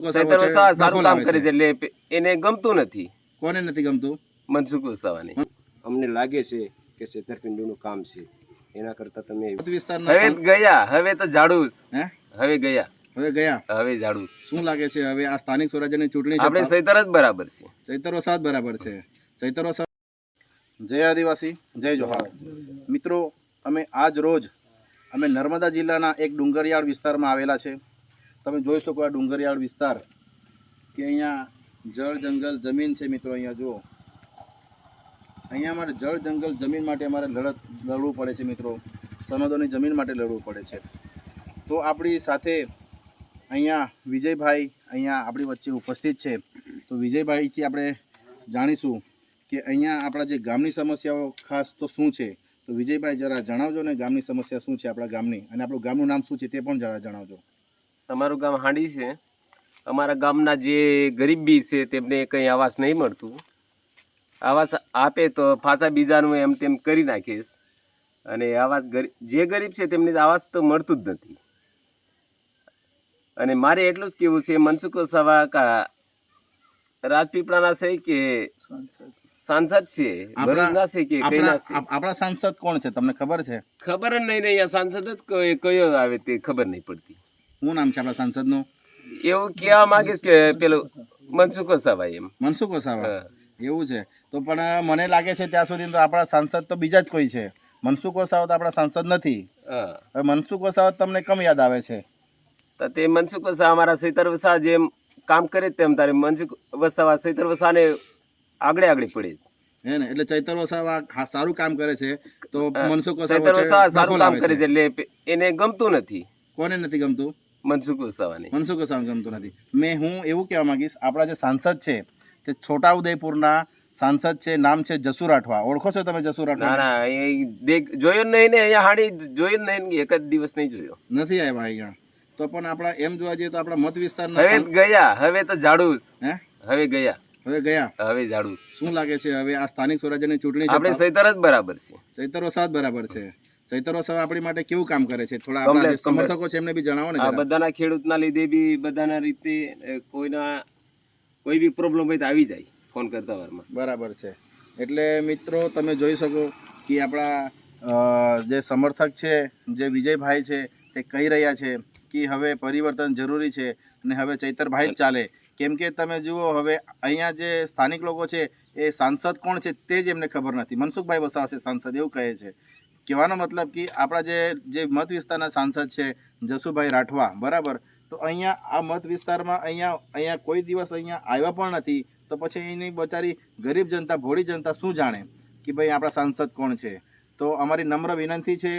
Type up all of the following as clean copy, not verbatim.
સૈતર વસાવા સારું કામ કરે છે એટલે એને ગમતું નથી. કોને નથી ગમતું? મનસુખ વસાવાને. અમને લાગે છે કે છેતરપિંડીનું કામ છે, એના કરતા તમે વિસ્તારના હવે ગયા, હવે તો ઝાડુ હે હવે ગયા, હવે ગયા હવે ઝાડુ. શું લાગે છે હવે આ સ્થાનિક સ્વરાજ્યની ચૂંટણી છે, આપણે સૈતર જ બરાબર છે. ચૈતર વસાવા બરાબર છે. ચૈતર વસાવા. જય આદિવાસી, જય જોહાર. મિત્રો, અમે આજ રોજ અમે નર્મદા જિલ્લાના એક ડુંગરિયાળ વિસ્તારમાં આવેલા છે. તમે જોઈ શકો આ ડુંગરિયાળ વિસ્તાર કે અહીંયા જળ જંગલ જમીન છે. મિત્રો અહીંયા જુઓ, અહીંયા અમારે જળ જંગલ જમીન માટે અમારે લડવું પડે છે. મિત્રો, સનદોની જમીન માટે લડવું પડે છે. તો આપણી સાથે અહીંયા વિજયભાઈ અહીંયા આપણી વચ્ચે ઉપસ્થિત છે. તો વિજયભાઈથી આપણે જાણીશું કે અહીંયા આપણા જે ગામની સમસ્યાઓ ખાસ તો શું છે. તો વિજયભાઈ જરા જણાવજો ને, ગામની સમસ્યા શું છે આપણા ગામની, અને આપણું ગામનું નામ શું છે તે પણ જરા જણાવજો. તમારું ગામ હાંડી છે. અમારા ગામના જે ગરીબ બી છે તેમને કંઈ આવાસ નહીં મળતું. આવાસ આપે તો પાછા બીજાનું એમ તેમ કરી નાખીશ, અને આવાસ જે ગરીબ છે તેમને આવાસ તો મળતું જ નથી. અને મારે એટલું જ કહેવું છે, મનસુખ વસાવા રાજપીપળાના છે કે સાંસદ છે, ભરૂચના છે કે કઈના છે? આપણા સાંસદ કોણ છે તમને ખબર છે? ખબર જ નહીં. અહીંયા સાંસદ જ કયો આવે તે ખબર નહીં પડતી. શું નામ છે આપણા સાંસદનું? એવું કહેવા માંગીશ કે પેલું મનસુખ વસાવા. એમ મનસુખ વસાવા એવું છે. તો પણ મને લાગે છે ત્યાં સુધી તો આપણા સાંસદ તો બીજા જ કોઈ છે. મનસુખ વસાવા તો આપણા સાંસદ નથી. હવે મનસુખ વસાવા તમને કમ યાદ આવે છે? તો તે મનસુખ વસાવા અમારા સૈતર વસાવા જેમ કામ કરે તેમ તારે મનસુખ વસાવા સૈતર વસાવાને આગળ પડે. હે ને, એટલે ચૈતર વસાવા સારું કામ કરે છે તો મનસુખ સૈતર વસાવા સારું કામ કરે છે એટલે એને ગમતું નથી. કોને નથી ગમતું? મનસુખ વસાવાને. મનસુખ વસાવા ગમતું નથી. હું એવું કહેવા માંગીશ, આપણા જે સાંસદ છે તે છોટાઉદેપુરના સાંસદ છે, નામ છે જસુ રાઠવા. ઓળખો છો તમે જસુ રાઠવા? ના, એ જોયો નહીં ને, અહીંયા હાડી જોયો નહીં, એક જ દિવસ નહીં જોયો. નથી આવ્યા અહીંયા. તો પણ આપણા એમ જોવા જઈએ તો આપણા મત વિસ્તારના હવે ગયા, હવે તો ઝાડુ. હે હવે ગયા, હવે ગયા, હવે ઝાડુ. શું લાગે છે હવે આ સ્થાનિક સ્વરાજ્યની ચૂંટણી છે, આપણે સૈતર જ બરાબર છે. ચૈતર વસાવા બરાબર છે. ચૈતર વસાવા આપણી માટે કેવું કામ કરે છે? થોડા આપણા જે સમર્થકો છે એમને બી જણાવો ને. આ બધાના ખેડૂતના લીધે બી બધાના રીતે કોઈ બી પ્રોબ્લેમ હોય તો આવી જાય ફોન કરતા વારમાં. બરાબર છે. એટલે મિત્રો તમે જોઈ શકો કે આપણા જે સમર્થક છે, જે વિજયભાઈ છે, તે કહી રહ્યા છે કે હવે પરિવર્તન જરૂરી છે અને હવે ચૈતરભાઈ જ ચાલે. કેમ કે તમે જુઓ, હવે અહીંયા જે સ્થાનિક લોકો છે એ સાંસદ કોણ છે તે જ એમને ખબર નથી. મનસુખભાઈ વસાવા છે સાંસદ, એવું કહે છે. કહેવાનો મતલબ કે આપણા જે મત વિસ્તારના સાંસદ છે જસુભાઈ રાઠવા, બરાબર, તો અહીંયા આ મત વિસ્તારમાં અહીંયા કોઈ દિવસ અહીંયા આવ્યા પણ નથી. તો પછી એની બચારી ગરીબ જનતા, ભોળી જનતા શું જાણે કે ભાઈ આપણા સાંસદ કોણ છે? તો અમારી નમ્ર વિનંતી છે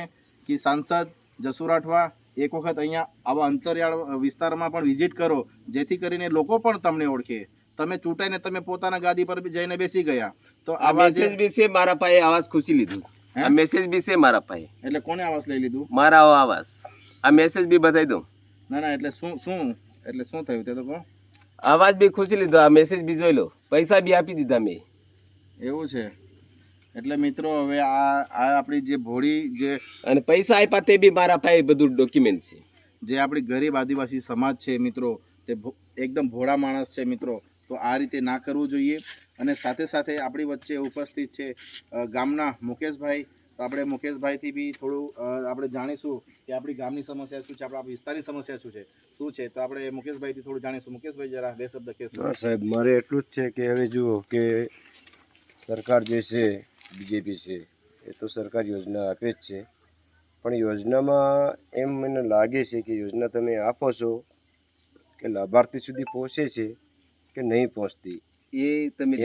કે સાંસદ જસુ રાઠવા એક વખત અહીંયા આવા અંતરિયાળ વિસ્તારમાં પણ વિઝિટ કરો, જેથી કરીને લોકો પણ તમને ઓળખે. તમે ચૂંટાઈને તમે પોતાના ગાદી પર જઈને બેસી ગયા તો આ મેસેજ બી છે મારા પાસે, આવાસ ખુશી લીધું. આ મેસેજ બી છે મારા પાસે. એટલે કોને આવાસ લઈ લીધું? મારા આવાસ. આ મેસેજ બી બતાવી દઉં. ના, એટલે શું થયું તે તો કહો. આવાજ બી ખુશી લીધો, આ મેસેજ બી જોઈ લો, પૈસા બી આપી દીધા મેં. એવું છે. એટલે મિત્રો હવે આ આપણી જે ભોળી જે અને પૈસા આપ્યા તે બી મારા પાસે બધું ડોક્યુમેન્ટ છે. જે આપણી ગરીબ આદિવાસી સમાજ છે મિત્રો, તે એકદમ ભોળા માણસ છે મિત્રો. તો આ રીતે ના કરવું જોઈએ. અને સાથે સાથે આપણી વચ્ચે ઉપસ્થિત છે ગામના મુકેશભાઈ. તો આપણે મુકેશભાઈથી બી થોડું આપણે જાણીશું કે આપણી ગામની સમસ્યા શું છે, આપણા વિસ્તારની સમસ્યા શું છે. તો આપણે મુકેશભાઈથી થોડું જાણીશું. મુકેશભાઈ જરા બે શબ્દ કહેશો? હા સાહેબ, મારે એટલું જ છે કે હવે જુઓ કે સરકાર જે છે બીજેપી છે એ તો સરકાર યોજના આપે જ છે, પણ યોજનામાં એમ મને લાગે છે કે યોજના તમે આપો છો કે લાભાર્થી સુધી પહોંચે છે કે નહીં પહોંચતી,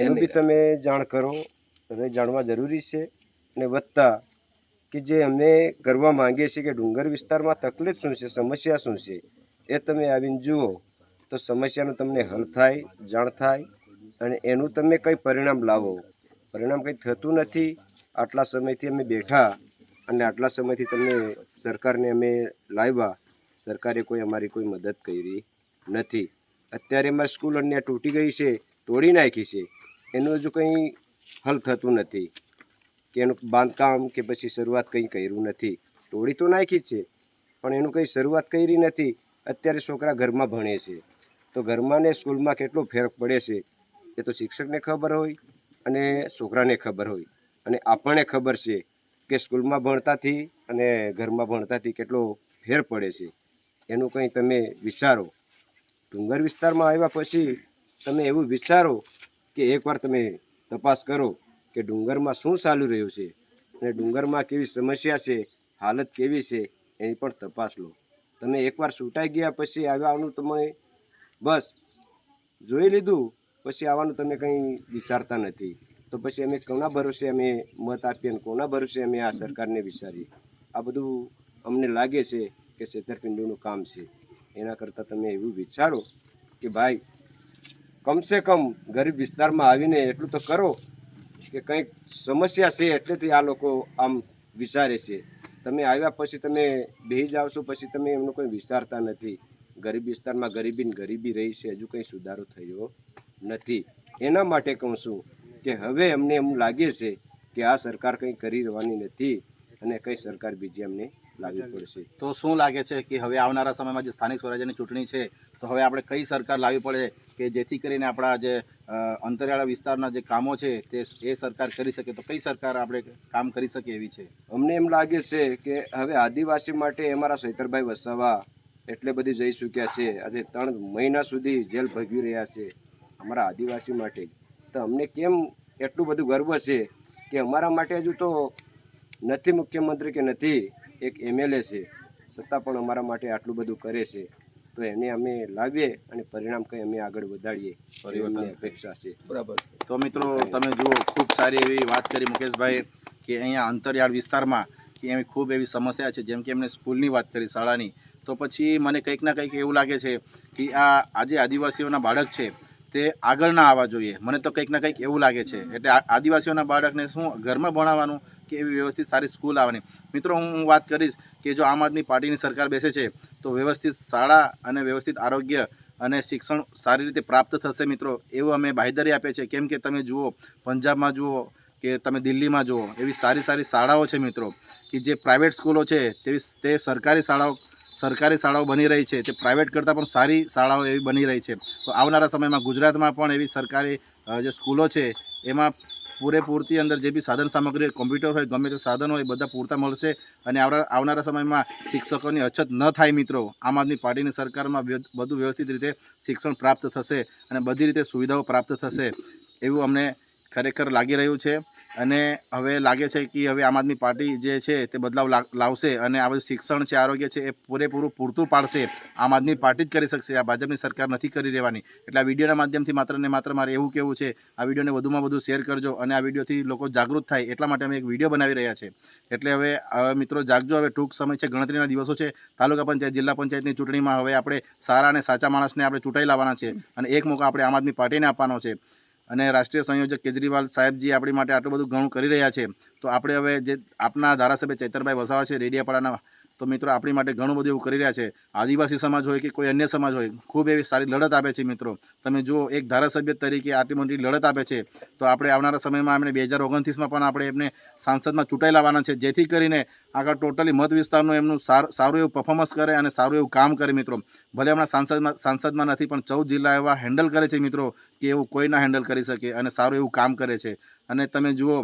એનું બી તમે જાણ કરો. અને જાણવા જરૂરી છે. અને વધતા કે જે અમે કરવા માંગીએ છીએ કે ડુંગર વિસ્તારમાં તકલીફ શું છે, સમસ્યા શું છે, એ તમે આવીને જુઓ તો સમસ્યાનું તમને હલ થાય, જાણ થાય, અને એનું તમે કંઈ પરિણામ લાવો. પરિણામ કંઈ થતું નથી. આટલા સમયથી અમે બેઠા અને આટલા સમયથી તમને સરકારને અમે લાવ્યા, સરકારે અમારી કોઈ મદદ કરી નથી. અત્યારે અમારી સ્કૂલ અન્ય તૂટી ગઈ છે, તોડી નાખી છે, એનું હજુ કંઈ હલ થતું નથી કે એનું બાંધકામ કે પછી શરૂઆત કંઈ કર્યું નથી. તોડી તો નાખી જ છે પણ એનું કંઈ શરૂઆત કરી નથી. અત્યારે છોકરા ઘરમાં ભણે છે તો ઘરમાં ને સ્કૂલમાં કેટલો ફેર પડે છે એ તો શિક્ષકને ખબર હોય અને છોકરાને ખબર હોય, અને આપણને ખબર છે કે સ્કૂલમાં ભણતાથી અને ઘરમાં ભણતાથી કેટલો ફેર પડે છે. એનું કંઈ તમે વિચારો. ડુંગર વિસ્તારમાં આવ્યા પછી તમે એવું વિચારો કે એકવાર તમે તપાસ કરો કે ડુંગરમાં શું ચાલુ રહ્યું છે અને ડુંગરમાં કેવી સમસ્યા છે, હાલત કેવી છે, એની પણ તપાસ લો. તમે એકવાર છૂટાઈ ગયા પછી આવવાનું તમે બસ જોઈ લીધું પછી આવવાનું તમે કંઈ વિચારતા નથી. તો પછી અમે કોના ભરોસે અમે મત આપીએ અને કોના ભરોસે અમે આ સરકારને વિચારીએ? આ બધું અમને લાગે છે કે છેતરપિંડીનું કામ છે. એના કરતાં તમે એવું વિચારો કે ભાઈ કમસે કમ ગરીબ વિસ્તારમાં આવીને એટલું તો કરો કે કંઈક સમસ્યા છે એટલેથી આ લોકો આમ વિચારે છે. તમે આવ્યા પછી તમે બેસી જાઓ છો પછી તમે એમનું કંઈ વિચારતા નથી. ગરીબ વિસ્તારમાં ગરીબી રહી છે, હજુ કંઈ સુધારો થયો નથી. એના માટે કહું છું કે હવે અમને એમ લાગે છે કે આ સરકાર કંઈ કરી રહેવાની નથી અને કંઈ સરકાર બીજી અમને લાવવી પડશે. તો શું લાગે છે કે હવે આવનારા સમયમાં જે સ્થાનિક સ્વરાજ્યની ચૂંટણી છે તો હવે આપણે કઈ સરકાર લાવવી પડે કે જેથી કરીને આપણા જે અંતરિયાળ વિસ્તારના જે કામો છે તે એ સરકાર કરી શકે? તો કઈ સરકાર આપણે કામ કરી શકે એવી છે? અમને એમ લાગે છે કે હવે આદિવાસી માટે અમારા ચૈતરભાઈ વસાવા એટલે બધી જઈ ચૂક્યા છે. આજે 3 મહિના સુધી જેલ ભોગવી રહ્યા છે અમારા આદિવાસી માટે. તો અમને કેમ એટલું બધું ગર્વ છે કે અમારા માટે હજુ તો નથી મુખ્યમંત્રી કે નથી એક MLA છે, છતાં પણ અમારા માટે આટલું બધું કરે છે. તો એને અમે લાવીએ અને પરિણામ કંઈ અમે આગળ વધારીએ પરિવર્તન અપેક્ષા છે. બરાબર. તો મિત્રો તમે જુઓ, ખૂબ સારી એવી વાત કરી મુકેશભાઈ કે અહીંયા અંતરિયાળ વિસ્તારમાં કે એવી ખૂબ એવી સમસ્યા છે. જેમ કે એમને સ્કૂલની વાત કરી, શાળાની. તો પછી મને કંઈક ના કંઈક એવું લાગે છે કે આજે આદિવાસીઓના બાળક છે તે આગળ ના આવવા જોઈએ. મને તો કંઈક ના કંઈક એવું લાગે છે. એટલે આદિવાસીઓના બાળકને શું ઘરમાં ભણાવવાનું કે એવી વ્યવસ્થિત સારી સ્કૂલ આવવાની? મિત્રો હું વાત કરીશ કે જો આમ આદમી પાર્ટીની સરકાર બેસે છે તો વ્યવસ્થિત શાળા અને વ્યવસ્થિત આરોગ્ય અને શિક્ષણ સારી રીતે પ્રાપ્ત થશે મિત્રો, એવું અમે બાંહેધરી આપીએ છીએ. કેમ કે તમે જુઓ, પંજાબમાં જુઓ કે તમે દિલ્હીમાં જુઓ, એવી સારી સારી શાળાઓ છે મિત્રો કે જે પ્રાઇવેટ સ્કૂલો છે તે સરકારી શાળાઓ બની રહી છે. તે પ્રાઇવેટ કરતાં પણ સારી શાળાઓ એવી બની રહી છે. તો આવનારા સમયમાં ગુજરાતમાં પણ એવી સરકારી જે સ્કૂલો છે એમાં પૂરેપૂરતી અંદર જે બી સાધન સામગ્રી, કોમ્પ્યુટર હોય, ગમે તે સાધનો હોય, બધા પૂરતા મળશે અને આવનારા સમયમાં શિક્ષકોની અછત ન થાય મિત્રો. આમ આદમી પાર્ટીની સરકારમાં બધું વ્યવસ્થિત રીતે શિક્ષણ પ્રાપ્ત થશે અને બધી રીતે સુવિધાઓ પ્રાપ્ત થશે એવું અમને ખરેખર લાગી રહ્યું છે. અને હવે લાગે છે કે હવે આમ આદમી પાર્ટી જે છે તે બદલાવ લાવશે અને આ બધું શિક્ષણ છે, આરોગ્ય છે એ પૂરતું પાડશે. આમ આદમી પાર્ટી જ કરી શકશે, આ ભાજપની સરકાર નથી કરી રહેવાની. એટલે આ વિડીયોના માધ્યમથી માત્ર ને માત્ર મારે એવું કહેવું છે, આ વિડીયોને વધુમાં વધુ શેર કરજો અને આ વિડીયોથી લોકો જાગૃત થાય એટલા માટે અમે એક વિડીયો બનાવી રહ્યા છે. એટલે હવે મિત્રો જાગજો. હવે ટૂંક સમય છે, ગણતરીના દિવસો છે. તાલુકા પંચાયત, જિલ્લા પંચાયતની ચૂંટણીમાં હવે આપણે સારા અને સાચા માણસને આપણે ચૂંટાઈ લાવવાના છે અને એક મોકો આપણે આમ આદમી પાર્ટીને આપવાનો છે. અને રાષ્ટ્રીય સંયોજક કેજરીવાલ સાહેબજી આપણી માટે આટલું બધું ઘણું કરી રહ્યા છે. તો આપણે હવે જે આપના ધારાસભ્ય ચૈતરભાઈ વસાવા છે રેડિયાપાડાના, તો મિત્રો આપણી માટે ઘણું બધું એવું કરી રહ્યા છે. આદિવાસી સમાજ હોય કે કોઈ અન્ય સમાજ હોય, ખૂબ એવી સારી લડત આપે છે મિત્રો. તમે જુઓ, એક ધારાસભ્ય તરીકે આટલી મોટી લડત આપે છે. તો આપણે આવનારા સમયમાં એમને 2029માં પણ આપણે એમને સાંસદમાં ચૂંટાઈ લાવવાના છે, જેથી કરીને આગળ ટોટલી મત વિસ્તારનું એમનું સારું એવું પરફોર્મન્સ કરે અને સારું એવું કામ કરે મિત્રો. ભલે હમણાં સાંસદમાં નથી પણ 14 જિલ્લા એવા હેન્ડલ કરે છે મિત્રો કે એવું કોઈ ના હેન્ડલ કરી શકે અને સારું એવું કામ કરે છે. અને તમે જુઓ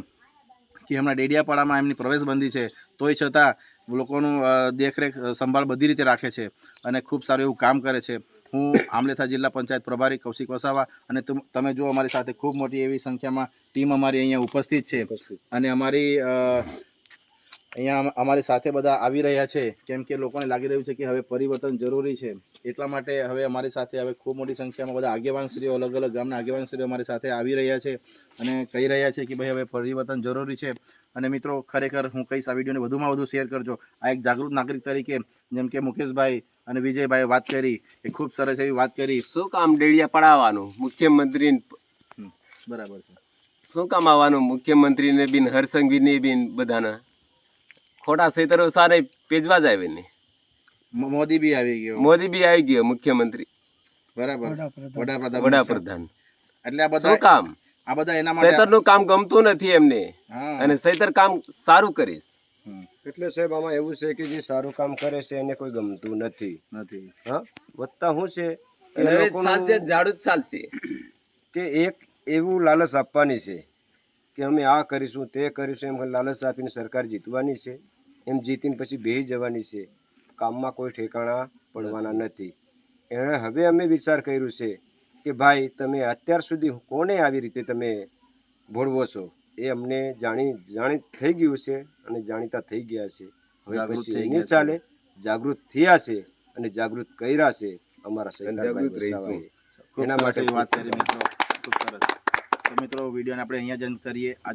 કે હમણાં ડેડિયાપાડામાં એમની પ્રવેશબંધી છે, તોય છતાં લોકોનું દેખરેખ સંભાળ બધી રીતે રાખે છે અને ખૂબ સારું એવું કામ કરે છે. હું આમલેથા જિલ્લા પંચાયત પ્રભારી કૌશિક વસાવા અને તમે જુઓ અમારી સાથે ખૂબ મોટી એવી સંખ્યામાં ટીમ અમારી અહીંયા ઉપસ્થિત છે અને અહીંયા અમારી સાથે બધા આવી રહ્યા છે. કેમ કે લોકોને લાગી રહ્યું છે કે હવે પરિવર્તન જરૂરી છે. એટલા માટે હવે અમારી સાથે હવે ખૂબ મોટી સંખ્યામાં બધા આગેવાનશ્રીઓ, અલગ અલગ ગામના આગેવાનશ્રીઓ અમારી સાથે આવી રહ્યા છે અને કહી રહ્યા છે કે ભાઈ હવે પરિવર્તન જરૂરી છે. અને મિત્રો ખરેખર હું કહીશ, આ વિડીયોને વધુમાં વધુ શેર કરજો. આ એક જાગૃત નાગરિક તરીકે જેમ કે મુકેશભાઈ અને વિજયભાઈ વાત કરી એ ખૂબ સરસ એવી વાત કરી. શું કામ ડેડિયા પડાવવાનું મુખ્યમંત્રી? બરાબર છે. શું કામ આવવાનું મુખ્યમંત્રીને બિન, હરસંઘવીને બિન, બધાના ખોટા સૈતરો સારે પેજવા જ આવે ને. મોદી બી આવી ગયો મુખ્યમંત્રી, બરાબર, વડાપ્રધાન. એટલે આ શું કામ? આ બધા એના માટે સૈતરનું કામ ગમતું નથી એમને અને સૈતર કામ સારું કરીશ. એટલે સાહેબ આમાં એવું છે કે જે સારું કામ કરે છે એને કોઈ ગમતું નથી. હા, વધતા શું છે અને હવે લોકોનું- ચાલશે ઝાડુ જ ચાલશે. કે એક એવું લાલચ આપવાની છે કે અમે આ કરીશું તે કરીશું એમ લાલચ આપીને સરકાર જીતવાની છે. એમ જીતીને પછી બેસી જવાની છે. કામમાં કોઈ ઠેકાણા પડવાના નથી. એણે હવે અમે વિચાર કર્યું છે કે ભાઈ તમે અત્યાર સુધી કોને આવી રીતે તમે ભોળવો છો એ અમને જાણી થઈ ગયું છે અને જાણીતા થઈ ગયા છે. હવે જાગૃત પછી થઈ એની ગયા છે. ચાલે જાગૃત થયા છે અને જાગૃત કર્યા છે અમારા જાગૃત સરકારભાઈ રહીશું. વસાવાએ. ખૂબ એના સરસ માટે એવી વાત કરી મિત્રો, ખૂબ સરસ. તો મિત્રો વિડીયોને આપણે અહીંયા જ અંત કરીએ. આ